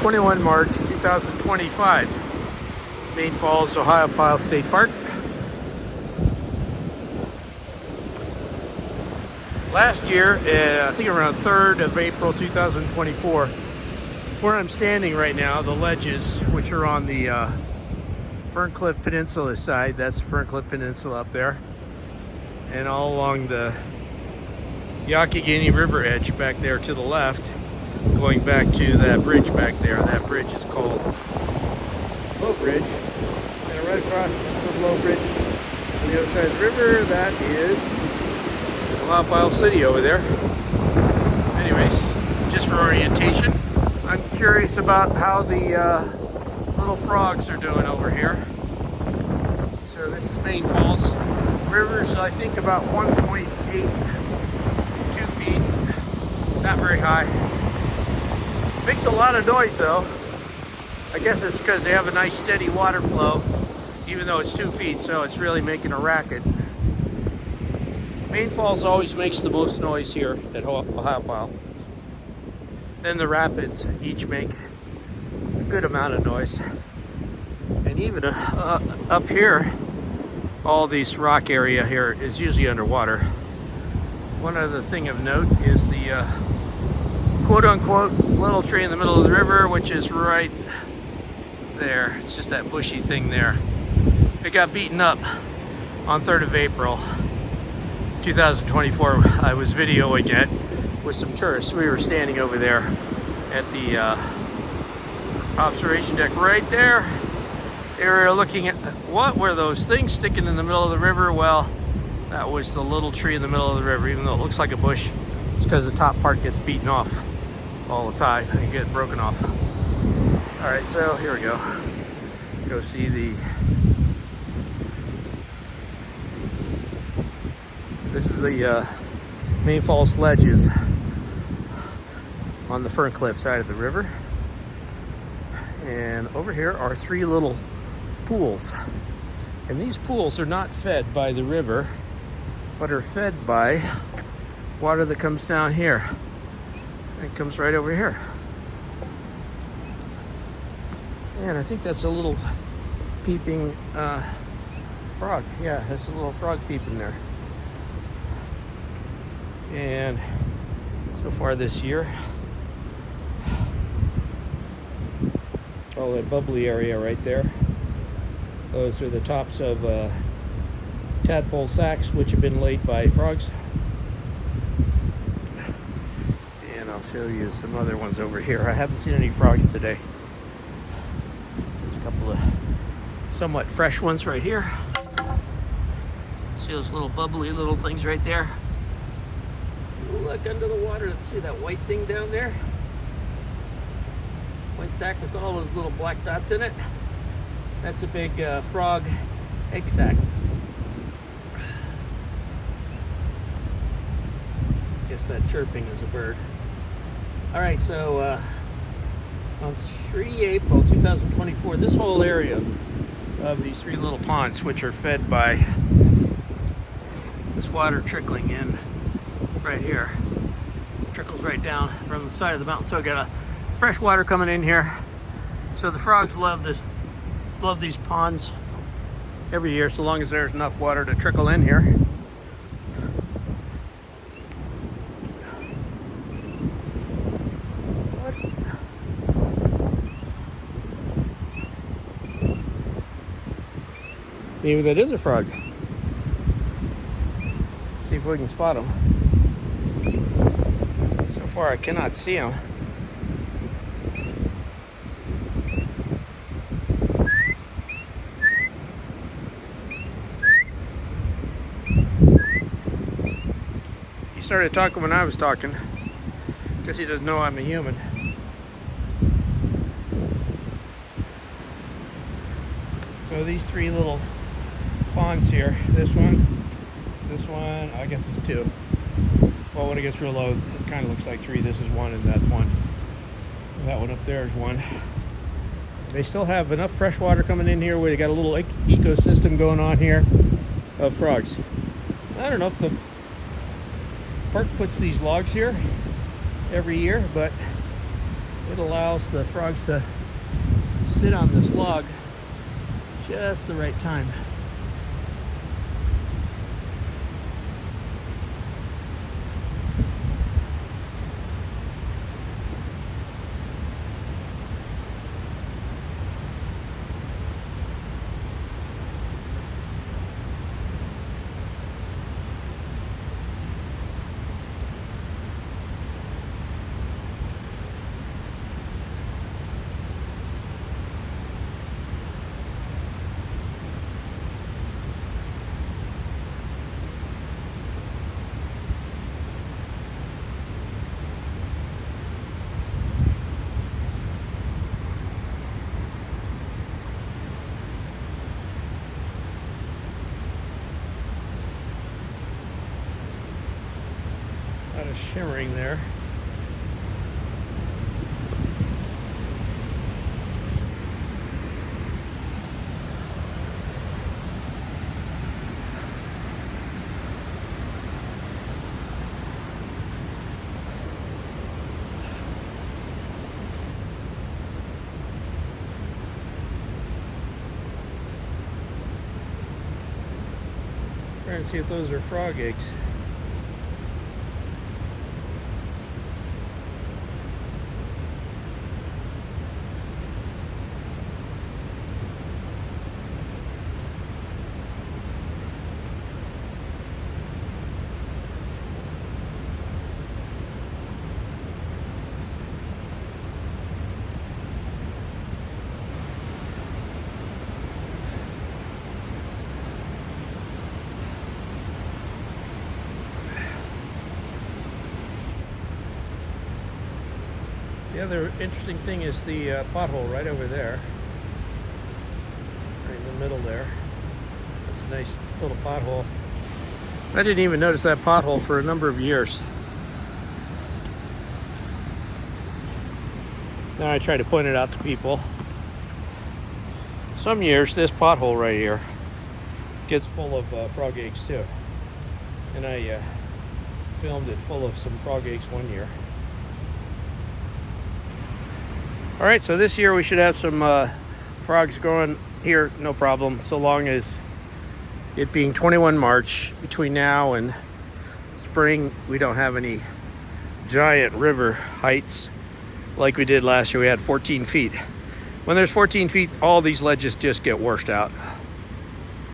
21 March 2025, Main Falls, Ohiopyle State Park. Last year, I think around 3rd of April 2024, where I'm standing right now, the ledges, which are on the Ferncliff Peninsula side, that's the Ferncliff Peninsula up there, and all along the Youghiogheny River edge back there to the left, going back to that bridge back there. That bridge is called Low Bridge, and right across the Low Bridge on the other side of the river, that is Ohiopyle City over there. Anyways, just for orientation, I'm curious about how the little frogs are doing over here. So this is Main Falls. River's, I think, about 1.82 feet. Not very high. Makes a lot of noise though. I guess it's because they have a nice steady water flow, even though it's 2 feet, so it's really making a racket. Main Falls always makes the most noise here at Ohiopyle. Then the rapids each make a good amount of noise. And even up here, all this rock area here is usually underwater. One other thing of note is the quote-unquote little tree in the middle of the river, which is right there. It's just that bushy thing there. It got beaten up on 3rd of April 2024. I was videoing it with some tourists. We were standing over there at the observation deck right there. They were looking at, what were those things sticking in the middle of the river? Well, that was the little tree in the middle of the river. Even though it looks like a bush, it's because the top part gets beaten off all the time and get broken off. All right, so here we go. Go see this is the Main Falls ledges on the Ferncliff side of the river. And over here are 3 little pools. And these pools are not fed by the river, but are fed by water that comes down here. It comes right over here. And I think that's a little peeping frog. Yeah, there's a little frog peeping there. And so far this year, all that bubbly area right there, those are the tops of tadpole sacks which have been laid by frogs. And I'll show you some other ones over here. I haven't seen any frogs today. There's a couple of somewhat fresh ones right here. See those little bubbly little things right there? Look under the water. See that white thing down there? White sack with all those little black dots in it. That's a big frog egg sac. Guess that chirping is a bird. All right, so on 3 April 2024, this whole area of these 3 little ponds, which are fed by this water trickling in right here, trickles right down from the side of the mountain. So I got a fresh water coming in here. So the frogs love these ponds every year, so long as there's enough water to trickle in here. What is that? Maybe that is a frog. See if we can spot him. So far I cannot see him. He started talking when I was talking. Guess he doesn't know I'm a human. So these 3 little ponds here, this one, I guess it's 2. Well, when it gets real low, it kind of looks like 3. This is 1 and that's 1. That one up there is 1. They still have enough fresh water coming in here where they got a little ecosystem going on here of frogs. I don't know if the park puts these logs here every year, but It allows the frogs to sit on this log just the right time. A lot of shimmering there. Trying to see if those are frog eggs. The other interesting thing is the pothole right over there, right in the middle there. That's a nice little pothole. I didn't even notice that pothole for a number of years. Now I try to point it out to people. Some years this pothole right here gets full of frog eggs too. And I filmed it full of some frog eggs one year. All right, so this year we should have some frogs growing here, no problem, so long as it being 21 March, between now and spring, we don't have any giant river heights like we did last year. We had 14 feet. When there's 14 feet, all these ledges just get washed out.